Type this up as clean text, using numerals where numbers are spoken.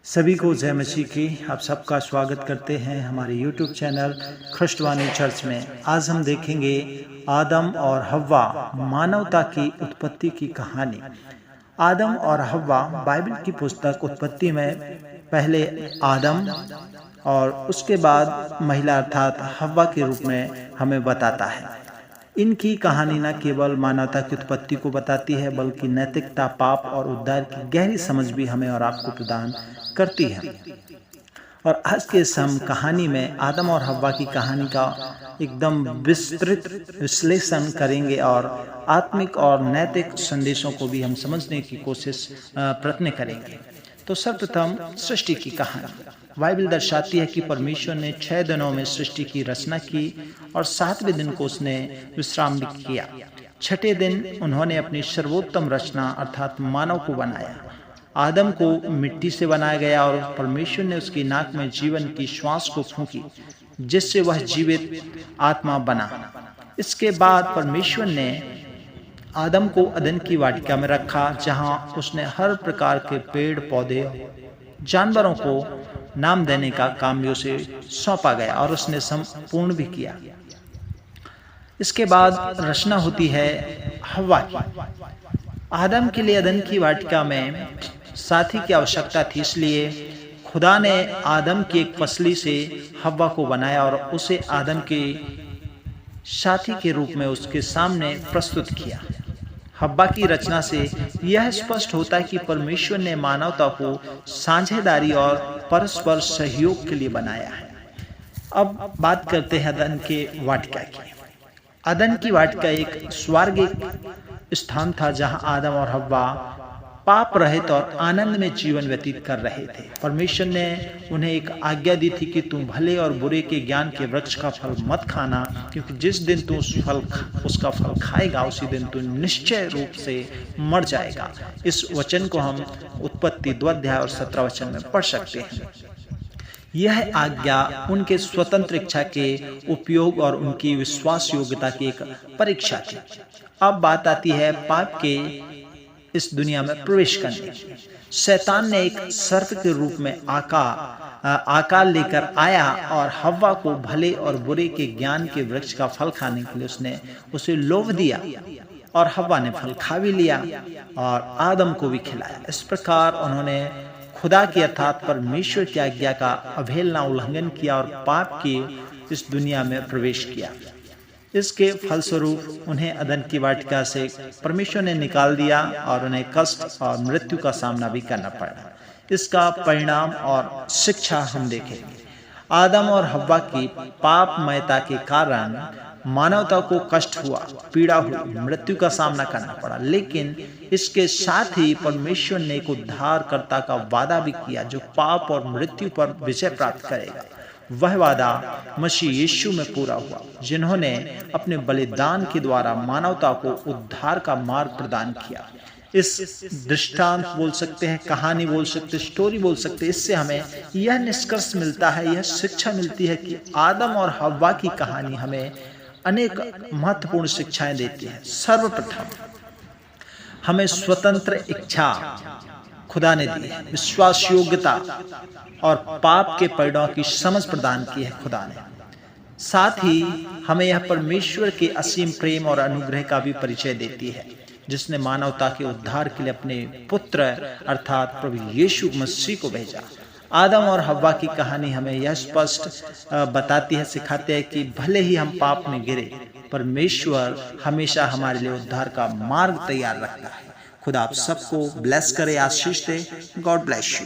सभी को जय मसीह की। आप सबका स्वागत करते हैं हमारे YouTube चैनल ख्रिस्टवानी चर्च में। आज हम देखेंगे आदम और हव्वा, मानवता की उत्पत्ति की कहानी। आदम और हव्वा बाइबल की पुस्तक उत्पत्ति में पहले आदम और उसके बाद महिला अर्थात हव्वा के रूप में हमें बताता है। इनकी कहानी न केवल मानवता की उत्पत्ति को बताती है बल्कि नैतिकता, पाप और उद्धार की गहरी समझ भी हमें और आपको प्रदान करती है। और आज के इस हम कहानी में आदम और हव्वा की कहानी का एकदम विस्तृत विश्लेषण करेंगे और आत्मिक और नैतिक संदेशों को भी हम समझने की प्रयत्न करेंगे। तो सर्वप्रथम सृष्टि की कहानी। बाइबल दर्शाती है कि परमेश्वर ने 6 दिनों में सृष्टि की रचना की और 7वें दिन को उसने विश्राम भी किया। 6ठे दिन उन्होंने अपनी सर्वोत्तम रचना अर्थात मानव को बनाया। आदम को मिट्टी से बनाया गया और परमेश्वर ने उसकी नाक में जीवन की श्वास को फूंकी, जिससे वह जीवित आत्मा बना। इसके बाद परमेश्वर ने आदम को अदन की वाटिका में रखा, जहां उसने हर प्रकार के पेड़ पौधे, जानवरों को नाम देने का काम भी उसे सौंपा गया और उसने संपूर्ण भी किया। इसके बाद रचना होती है हव्वा की। आदम के लिए अदन की वाटिका में साथी की आवश्यकता थी, इसलिए खुदा ने आदम की एक पसली से हव्वा को बनाया और उसे आदम के साथी के रूप में उसके सामने प्रस्तुत किया। हव्वा की रचना से यह स्पष्ट होता है कि परमेश्वर ने मानवता को साझेदारी और परस्पर सहयोग के लिए बनाया है। अब बात करते हैं अदन के वाटिका की। अदन की वाटिका एक स्वर्गिक स्थान था जहां आदम और हव्वा पाप रहित और आनंद में जीवन व्यतीत कर रहे थे। परमेश्वर ने उन्हें एक आज्ञा दी थी कि तुम भले और बुरे के ज्ञान के वृक्ष का फल मत खाना, क्योंकि जिस दिन तू उसका फल खाएगा उसी दिन तू निश्चय रूप से मर जाएगा। इस वचन को हम उत्पत्ति 2 अध्याय और 17 वचन में पढ़ सकते हैं। यह आज्ञा उनके स्वतंत्र इच्छा के उपयोग और उनकी विश्वास योग्यता की एक परीक्षा थी। अब बात आती है पाप के इस दुनिया में प्रवेश करने। शैतान ने एक सर्प के रूप में आकार लेकर आया और हव्वा को भले और बुरे के ज्ञान के वृक्ष का फल खाने के लिए उसने उसे लोभ दिया और हव्वा ने फल खा भी लिया और आदम को भी खिलाया। इस प्रकार उन्होंने खुदा की अर्थात परमेश्वर की आज्ञा का अवहेलना, उल्लंघन किया और पाप की इस दुनिया में प्रवेश किया। इसके फलस्वरूप उन्हें अदन की वाटिका से परमेश्वर ने निकाल दिया और उन्हें कष्ट और मृत्यु का सामना भी करना पड़ा। इसका परिणाम और शिक्षा हम देखेंगे। आदम और हव्वा की पापमयता के कारण मानवता को कष्ट हुआ, पीड़ा हुई, मृत्यु का सामना करना पड़ा। लेकिन इसके साथ ही परमेश्वर ने एक उद्धारकर्ता का वादा भी किया जो पाप और मृत्यु पर विजय प्राप्त करेगा। वह वादा मसीह यीशु में पूरा हुआ, जिन्होंने अपने बलिदान के द्वारा मानवता को उद्धार का मार्ग प्रदान किया। इस दृष्टांत बोल सकते हैं, कहानी बोल सकते हैं, स्टोरी बोल सकते हैं। इससे हमें यह निष्कर्ष मिलता है, यह शिक्षा मिलती है कि आदम और हव्वा की कहानी हमें अनेक महत्वपूर्ण शिक्षाएं देती है। सर्वप्रथम हमें स्वतंत्र इच्छा खुदा ने दी है, विश्वास योग्यता और पाप के परिणाम की समझ प्रदान की है खुदा ने। साथ ही हमें यह परमेश्वर के असीम प्रेम और अनुग्रह का भी परिचय देती है, जिसने मानवता के उद्धार के लिए अपने पुत्र अर्थात प्रभु यीशु मसीह को भेजा। आदम और हव्वा की कहानी हमें यह स्पष्ट बताती है, सिखाते हैं कि भले ही हम पाप में गिरे, परमेश्वर हमेशा हमारे लिए उद्धार का मार्ग तैयार रखता है। खुदा आप सबको ब्लेस करे, आशीष दे। God bless you.